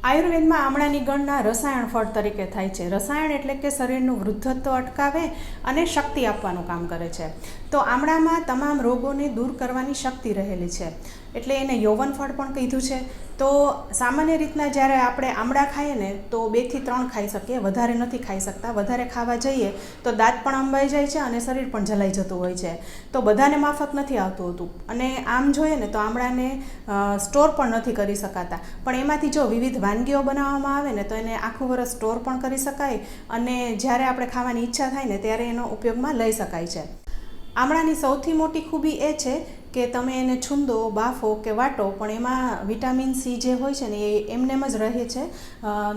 આયુર્વેદમાં આમળાની ગણના રસાયણ ફળ તરીકે થાય છે. રસાયણ એટલે કે શરીરનું વૃદ્ધત્વ અટકાવે અને શક્તિ આપવાનું કામ કરે છે. તો આમળામાં તમામ રોગોને દૂર કરવાની શક્તિ રહેલી છે, એટલે એને યૌવન ફળ પણ કીધું છે. તો સામાન્ય રીતના જ્યારે આપણે આમળા ખાઈએ ને તો 2 થી 3 ખાઈ શકીએ, વધારે નથી ખાઈ શકતા. વધારે ખાવા જઈએ તો દાંત પણ અંબાઈ જાય છે અને શરીર પણ જલાઈ જતું હોય છે. તો બધાને માફક નથી આવતું હતું, અને આમ જોઈએ ને તો આમળાને સ્ટોર પણ નથી કરી શકાતા. પણ એમાંથી જો વિવિધ વાનગીઓ બનાવવામાં આવે ને તો એને આખું વર્ષ સ્ટોર પણ કરી શકાય, અને જ્યારે આપણે ખાવાની ઈચ્છા થાય ને ત્યારે એનો ઉપયોગમાં લઈ શકાય છે. આમળાની સૌથી મોટી ખૂબી એ છે કે તમે એને છૂંદો, બાફો કે વાટો, પણ એમાં વિટામિન સી જે હોય છે ને એ એમનેમ જ રહે છે,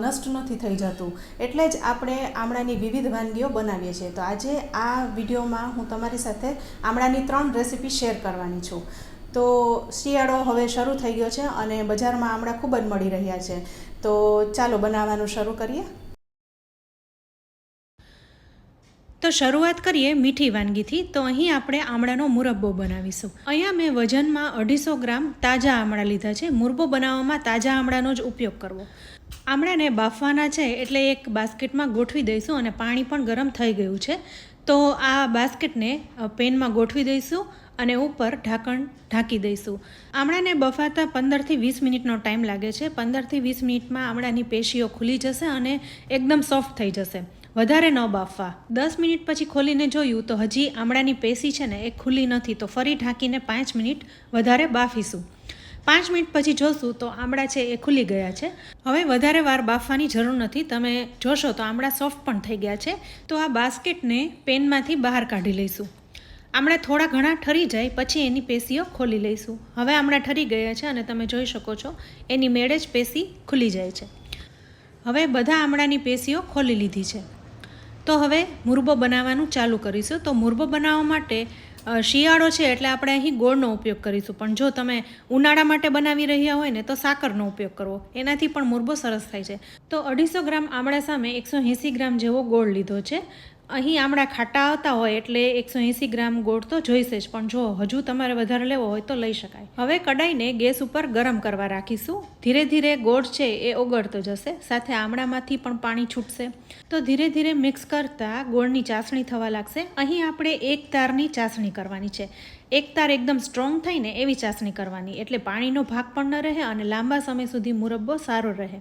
નષ્ટ નથી થઈ જતું. એટલે જ આપણે આમળાની વિવિધ વાનગીઓ બનાવીએ છીએ. તો આજે આ વિડીયોમાં હું તમારી સાથે આમળાની 3 રેસીપી શેર કરવાની છું. તો શિયાળો હવે શરૂ થઈ ગયો છે અને બજારમાં આમળા ખૂબ જ મળી રહ્યા છે. તો ચાલો બનાવવાનું શરૂ કરીએ. તો શરૂઆત કરીએ મીઠી વાનગીથી. તો અહીં આપણે આમળાનો મુરબ્બો બનાવીશું. અહીંયા મેં વજનમાં 250 ગ્રામ તાજા આમળા લીધા છે. મુરબ્બો બનાવવામાં તાજા આમળાનો જ ઉપયોગ કરવો. આમળાને બાફવાના છે એટલે એક બાસ્કેટમાં ગોઠવી દઈશું, અને પાણી પણ ગરમ થઈ ગયું છે. તો આ બાસ્કેટને પેનમાં ગોઠવી દઈશું અને ઉપર ઢાંકણ ઢાંકી દઈશું. આમળાને બફાતા 15 થી 20 મિનિટનો ટાઈમ લાગે છે. 15 થી 20 મિનિટમાં આમળાની પેશીઓ ખુલી જશે અને એકદમ સોફ્ટ થઈ જશે. વધારે ન બાફવા. 10 મિનિટ પછી ખોલીને જોયું તો હજી આમળાની પેશી છે ને એ ખુલ્લી નથી. તો ફરી ઢાંકીને 5 મિનિટ વધારે બાફીશું. 5 મિનિટ પછી જોશું તો આમળા છે એ ખુલી ગયા છે. હવે વધારે વાર બાફવાની જરૂર નથી. તમે જોશો તો આમળા સોફ્ટ પણ થઈ ગયા છે. તો આ બાસ્કેટને પેનમાંથી બહાર કાઢી લઈશું. આમળા થોડા ઘણા ઠરી જાય પછી એની પેશીઓ ખોલી લઈશું. હવે આમળા ઠરી ગયા છે અને તમે જોઈ શકો છો એની મેળે જ પેશી ખુલી જાય છે. હવે બધા આમળાની પેશીઓ ખોલી લીધી છે. તો હવે મુરબ્બો બનાવવાનું ચાલુ કરીશું. તો મુરબ્બો બનાવવા માટે શિયાળો છે એટલે આપણે અહીં ગોળનો ઉપયોગ કરીશું, પણ જો તમે ઉનાળા માટે બનાવી રહ્યા હોય ને તો સાકરનો ઉપયોગ કરવો, એનાથી પણ મુરબ્બો સરસ થાય છે. તો 250 ગ્રામ આમળા સામે 180 ગ્રામ જેવો ગોળ લીધો છે. અહીં આમળા ખાટા આવતા હોય એટલે 180 ગ્રામ ગોળ તો જોઈશે જ, પણ જો હજુ તમારે વધારે લેવો હોય તો લઈ શકાય. હવે કડાઈને ગેસ ઉપર ગરમ કરવા રાખીશું. ધીરે ધીરે ગોળ છે એ ઓગળતો જશે, સાથે આમળામાંથી પણ પાણી છૂટશે. તો ધીરે ધીરે મિક્સ કરતાં ગોળની ચાસણી થવા લાગશે. અહીં આપણે 1 તારની ચાસણી કરવાની છે. 1 તાર એકદમ સ્ટ્રોંગ થઈને એવી ચાસણી કરવાની, એટલે પાણીનો ભાગ પણ ન રહે અને લાંબા સમય સુધી મુરબ્બો સારો રહે.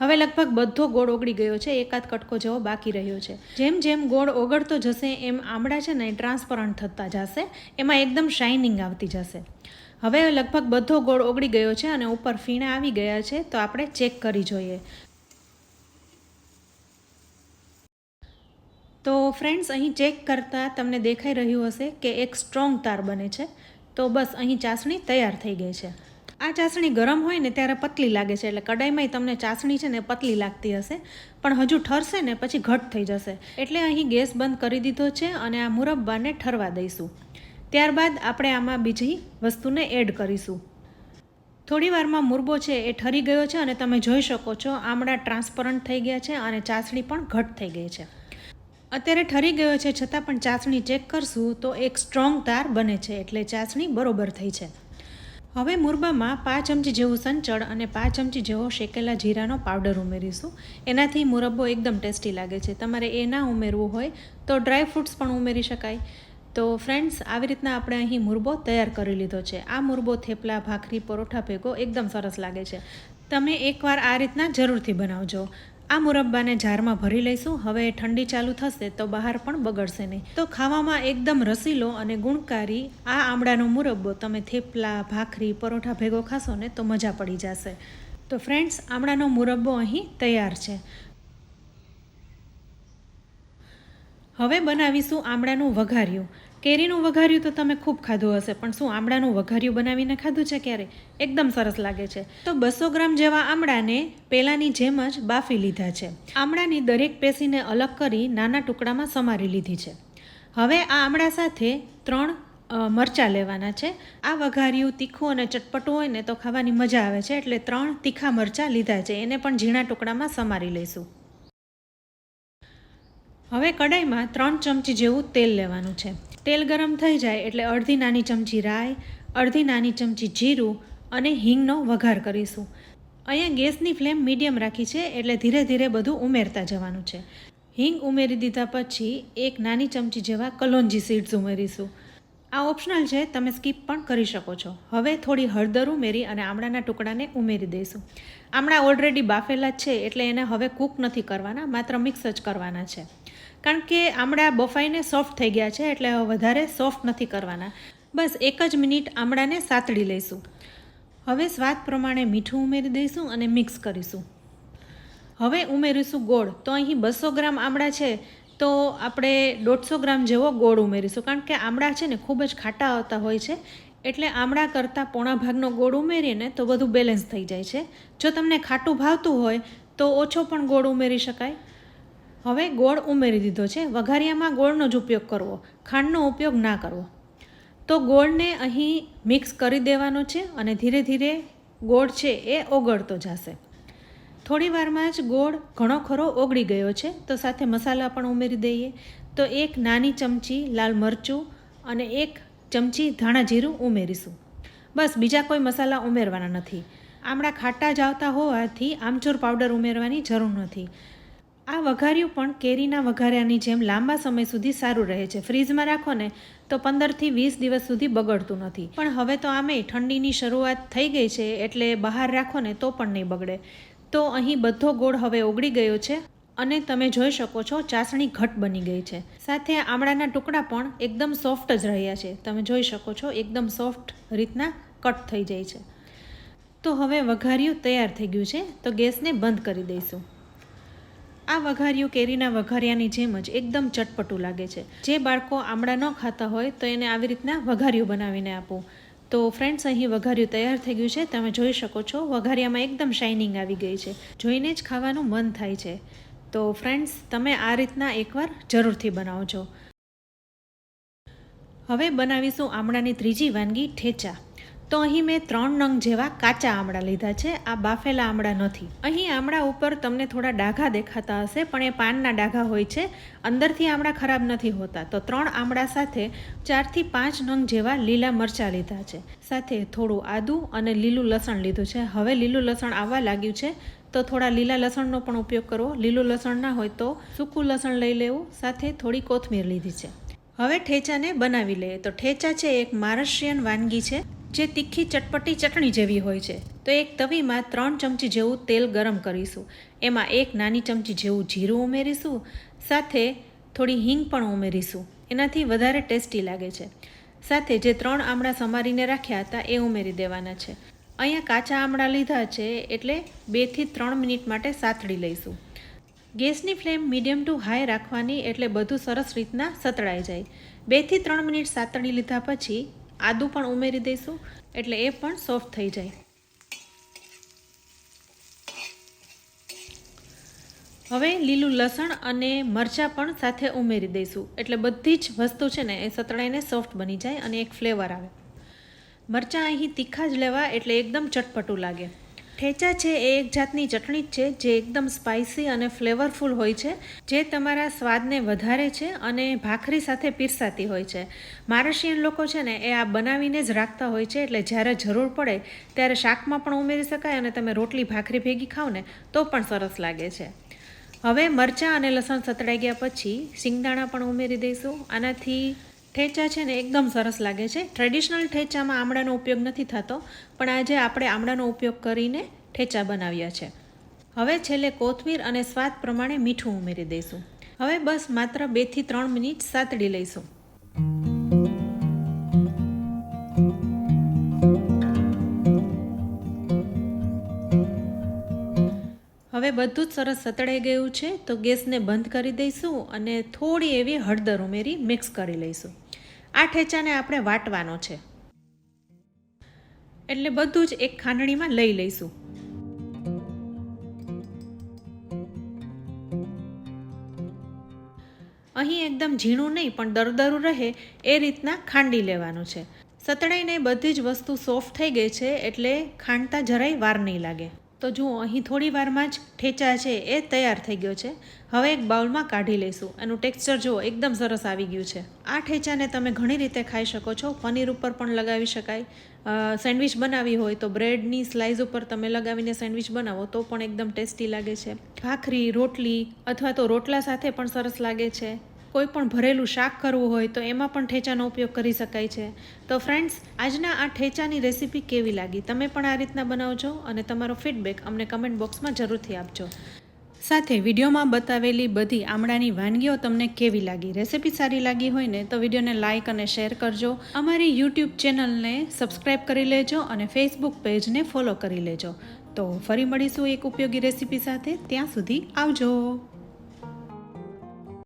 હવે લગભગ બધો ગોળ ઓગળી ગયો છે. એકાદ કટકો જેવો બાકી રહ્યો છે. જેમ જેમ ગોળ ઓગળતો જશે એમ આમળા છે ને ટ્રાન્સપરન્ટ થતા જશે, એમાં એકદમ શાઇનિંગ આવતી જશે. હવે લગભગ બધો ગોળ ઓગળી ગયો છે અને ઉપર ફીણા આવી ગયા છે. તો આપણે ચેક કરી જોઈએ. તો ફ્રેન્ડ્સ, અહીં ચેક કરતાં તમને દેખાઈ રહ્યું હશે કે એક સ્ટ્રોંગ તાર બને છે. તો બસ અહીં ચાસણી તૈયાર થઈ ગઈ છે. આ ચાસણી ગરમ હોય ને ત્યારે પતલી લાગે છે, એટલે કડાઈમાંય તમને ચાસણી છે ને પતલી લાગતી હશે, પણ હજુ ઠરશે ને પછી ઘટ થઈ જશે. એટલે અહીં ગેસ બંધ કરી દીધો છે અને આ મુરબ્બાને ઠરવા દઈશું. ત્યારબાદ આપણે આમાં બીજી વસ્તુને એડ કરીશું. થોડી વારમાં મુરબ્બો છે એ ઠરી ગયો છે અને તમે જોઈ શકો છો આમળા ટ્રાન્સપરન્ટ થઈ ગયા છે અને ચાસણી પણ ઘટ થઈ ગઈ છે. અત્યારે ઠરી ગયો છે છતાં પણ ચાસણી ચેક કરશું તો એક સ્ટ્રોંગ તાર બને છે, એટલે ચાસણી બરોબર થઈ છે. હવે મુરબ્બામાં 5 ચમચી જેવું સંચળ અને 5 ચમચી જેવો શેકેલા જીરાનો પાવડર ઉમેરીશું. એનાથી મુરબ્બો એકદમ ટેસ્ટી લાગે છે. તમારે એ ના ઉમેરવું હોય તો ડ્રાય ફ્રૂટ્સ પણ ઉમેરી શકાય. તો ફ્રેન્ડ્સ, આવી રીતના આપણે અહીં મુરબ્બો તૈયાર કરી લીધો છે. આ મુરબ્બો થેપલા, ભાખરી, પરોઠા ભેગો એકદમ સરસ લાગે છે. તમે એકવાર આ રીતના જરૂરથી બનાવજો. આ મુરબ્બાને જારમાં ભરી લઈશું. હવે ઠંડી ચાલુ થશે તો બહાર પણ બગડશે નહીં. તો ખાવામાં એકદમ રસીલો અને ગુણકારી આ આમળાનો મુરબ્બો તમે થેપલા, ભાખરી, પરોઠા ભેગો ખાશો ને તો મજા પડી જશે. તો ફ્રેન્ડ્સ, આમળાનો મુરબ્બો અહીં તૈયાર છે. હવે બનાવીશું આમળાનું વઘાર્યું. કેરીનું વઘાર્યું તો તમે ખૂબ ખાધું હશે, પણ શું આમળાનું વઘાર્યું બનાવીને ખાધું છે ક્યારે? એકદમ સરસ લાગે છે. તો 200 ગ્રામ જેવા આમળાને પહેલાંની જેમ જ બાફી લીધા છે. આમળાની દરેક પેશીને અલગ કરી નાના ટુકડામાં સમારી લીધી છે. હવે આ આમળા સાથે 3 મરચાં લેવાના છે. આ વઘાર્યું તીખું અને ચટપટું હોય ને તો ખાવાની મજા આવે છે, એટલે 3 તીખા મરચાં લીધા છે. એને પણ ઝીણા ટુકડામાં સમારી લઈશું. હવે કડાઈમાં 3 ચમચી જેવું તેલ લેવાનું છે. તેલ ગરમ થઈ જાય એટલે અડધી નાની ચમચી રાઈ, અડધી નાની ચમચી જીરું અને હિંગનો વઘાર કરીશું. અહીંયા ગેસની ફ્લેમ મીડિયમ રાખી છે, એટલે ધીરે ધીરે બધું ઉમેરતા જવાનું છે. હિંગ ઉમેરી દીધા પછી 1 નાની ચમચી જેવા કલોંજી સીડ્સ ઉમેરીશું. આ ઓપ્શનલ છે, તમે સ્કીપ પણ કરી શકો છો. હવે થોડી હળદર ઉમેરી અને આમળાના ટુકડાને ઉમેરી દઈશું. આમળા ઓલરેડી બાફેલા જ છે, એટલે એને હવે કૂક નથી કરવાના, માત્ર મિક્સ જ કરવાના છે. કારણ કે આમળા બફાઈને સોફ્ટ થઈ ગયા છે, એટલે વધારે સોફ્ટ નથી કરવાના. બસ 1 જ મિનિટ આમળાને સાતળી લઈશું. હવે સ્વાદ પ્રમાણે મીઠું ઉમેરી દઈશું અને મિક્સ કરીશું. હવે ઉમેરીશું ગોળ. તો અહીં 200 ગ્રામ આમળા છે, તો આપણે 150 ગ્રામ જેવો ગોળ ઉમેરીશું. કારણ કે આમળા છે ને ખૂબ જ ખાટા આવતા હોય છે, એટલે આમળા કરતાં પોણા ભાગનો ગોળ ઉમેરીને તો બધું બેલેન્સ થઈ જાય છે. જો તમને ખાટું ભાવતું હોય તો ઓછો પણ ગોળ ઉમેરી શકાય. હવે ગોળ ઉમેરી દીધો છે. વઘારિયામાં ગોળનો જ ઉપયોગ કરવો, ખાંડનો ઉપયોગ ના કરવો. તો ગોળને અહીં મિક્સ કરી દેવાનો છે અને ધીરે ધીરે ગોળ છે એ ઓગળતો જશે. થોડી વારમાં જ ગોળ ઘણો ખરો ઓગળી ગયો છે, તો સાથે મસાલા પણ ઉમેરી દઈએ. તો 1 નાની ચમચી લાલ મરચું અને 1 ચમચી ધાણા જીરું ઉમેરીશું. બસ, બીજા કોઈ મસાલા ઉમેરવાના નથી. આમળા ખાટા જ આવતા હોવાથી આમચૂર પાવડર ઉમેરવાની જરૂર નથી. આ વઘાર્યું પણ કેરીના વઘાર્યાની જેમ લાંબા સમય સુધી સારું રહે છે. ફ્રીઝમાં રાખો ને તો 15થી 20 દિવસ સુધી બગડતું નથી. પણ હવે તો આમેય ઠંડીની શરૂઆત થઈ ગઈ છે, એટલે બહાર રાખો ને તો પણ નહીં બગડે. તો અહીં બધો ગોળ હવે ઓગળી ગયો છે અને તમે જોઈ શકો છો ચાસણી ઘટ બની ગઈ છે. સાથે આમળાના ટુકડા પણ એકદમ સોફ્ટ જ રહ્યા છે. તમે જોઈ શકો છો એકદમ સોફ્ટ રીતના કટ થઈ જાય છે. તો હવે વઘાર્યું તૈયાર થઈ ગયું છે, તો ગેસને બંધ કરી દઈશું. આ વઘારિયું કેરીના વઘારિયાની જેમ જ એકદમ ચટપટું લાગે છે. જે બાળકો આમળા ન ખાતા હોય તો એને આવી રીતના વઘારિયું બનાવીને આપો. તો ફ્રેન્ડ્સ, અહીં વઘારિયું તૈયાર થઈ ગયું છે. તમે જોઈ શકો છો વઘારિયામાં એકદમ શાઇનિંગ આવી ગઈ છે. જોઈને જ ખાવાનું મન થાય છે. તો ફ્રેન્ડ્સ, તમે આ રીતના એકવાર જરૂરથી બનાવજો. હવે બનાવીશું આમળાની ત્રીજી વાનગી, ઠેચા. તો અહીં મેં 3 નંગ જેવા કાચા આમળા લીધા છે. આ બાફેલા આમળા નથી. અહીં આમળા ઉપર તમને થોડા ડાઘા દેખાતા હશે, પણ એ પાનના ડાઘા હોય છે. અંદરથી આમળા ખરાબ નથી હોતા. તો 3 આમળા સાથે 4 થી 5 નંગ જેવા લીલા મરચાં લીધા છે. સાથે થોડું આદું અને લીલું લસણ લીધું છે. હવે લીલું લસણ આવવા લાગ્યું છે, તો થોડા લીલા લસણનો પણ ઉપયોગ કરવો. લીલું લસણ ના હોય તો સૂકું લસણ લઈ લેવું. સાથે થોડી કોથમીર લીધી છે. હવે ઠેચાને બનાવી લઈએ. તો ઠેચા છે એક મહારાષ્ટ્રીયન વાનગી છે, જે તીખી ચટપટી ચટણી જેવી હોય છે. તો એક તવીમાં 3 ચમચી જેવું તેલ ગરમ કરીશું. એમાં 1 નાની ચમચી જેવું જીરું ઉમેરીશું. સાથે થોડી હિંગ પણ ઉમેરીશું. એનાથી વધારે ટેસ્ટી લાગે છે. સાથે જે 3 આમળા સમારીને રાખ્યા હતા એ ઉમેરી દેવાના છે. અહીંયા કાચા આમળા લીધા છે, એટલે 2 થી 3 મિનિટ માટે સાતળી લઈશું. ગેસની ફ્લેમ મીડિયમ ટુ હાઈ રાખવાની, એટલે બધું સરસ રીતના સતળાઈ જાય. 2 થી 3 મિનિટ સાતળી લીધા પછી આદું પણ ઉમેરી દઈશું, એટલે એ પણ સોફ્ટ થઈ જાય. હવે લીલું લસણ અને મરચાં પણ સાથે ઉમેરી દઈશું, એટલે બધી જ વસ્તુ છે ને એ સતળાઈને સોફ્ટ બની જાય અને એક ફ્લેવર આવે. મરચાં અહીં તીખા જ લેવા, એટલે એકદમ ચટપટું લાગે. ઠેચા છે એ એક જાતની ચટણી જ છે, જે એકદમ સ્પાઇસી અને ફ્લેવરફુલ હોય છે, જે તમારા સ્વાદને વધારે છે અને ભાખરી સાથે પીરસાતી હોય છે. મહારાષ્ટ્રીયન લોકો છે ને એ આ બનાવીને જ રાખતા હોય છે, એટલે જ્યારે જરૂર પડે ત્યારે શાકમાં પણ ઉમેરી શકાય અને તમે રોટલી ભાખરી ભેગી ખાઓ ને તો પણ સરસ લાગે છે. હવે મરચાં અને લસણ સતળાઈ ગયા પછી શિંગદાણા પણ ઉમેરી દઈશું. આનાથી ઠેચા છે ને એકદમ સરસ લાગે છે. ટ્રેડિશનલ ઠેચામાં આમળાનો ઉપયોગ નથી થતો, પણ આજે આપણે આમળાનો ઉપયોગ કરીને ઠેચા બનાવ્યા છે. હવે છેલ્લે કોથમીર અને સ્વાદ પ્રમાણે મીઠું ઉમેરી દઈશું. હવે બસ માત્ર 2 થી 3 મિનિટ સાતળી લઈશું. હવે બધું જ સરસ સતળાઈ ગયું છે, તો ગેસને બંધ કરી દઈશું અને થોડી એવી હળદર ઉમેરી મિક્સ કરી લઈશું. આ ઠેચાને આપણે વાટવાનો છે, એટલે બધું જ એક ખાંડણીમાં લઈ લઈશું. અહીં એકદમ ઝીણું નહીં, પણ દરદરું રહે એ રીતના ખાંડી લેવાનું છે. સતળાઈને બધી જ વસ્તુ સોફ્ટ થઈ ગઈ છે, એટલે ખાંડતા જરાય વાર નહીં લાગે. તો જુઓ અહીં થોડી વારમાં જ ઠેચા છે એ તૈયાર થઈ ગયો છે. હવે એક બાઉલમાં કાઢી લઈશું. એનું ટેક્સચર જુઓ એકદમ સરસ આવી ગયું છે. આ ઠેચાને તમે ઘણી રીતે ખાઈ શકો છો. પનીર ઉપર પણ લગાવી શકાય. સેન્ડવિચ બનાવી હોય તો બ્રેડની સ્લાઇસ ઉપર તમે લગાવીને સેન્ડવિચ બનાવો તો પણ એકદમ ટેસ્ટી લાગે છે. ભાખરી, રોટલી અથવા તો રોટલા સાથે પણ સરસ લાગે છે. કોઈ પણ ભરેલું શાક કરવું હોય તો એમાં પણ ઠેચાનો ઉપયોગ કરી શકાય છે. તો ફ્રેન્ડ્સ, આજના આ ઠેચાની રેસીપી કેવી લાગી? તમે પણ આ રીતના બનાવજો અને તમારો ફીડબેક અમને કમેન્ટ બોક્સમાં જરૂરથી આપજો. સાથે વિડીયોમાં બતાવેલી બધી આમળાની વાનગીઓ તમને કેવી લાગી? રેસીપી સારી લાગી હોય ને તો વિડીયોને લાઇક અને શેર કરજો. અમારી યુટ્યુબ ચેનલને સબસ્ક્રાઈબ કરી લેજો અને ફેસબુક પેજને ફોલો કરી લેજો. તો ફરી મળીશું એક ઉપયોગી રેસીપી સાથે. ત્યાં સુધી આવજો.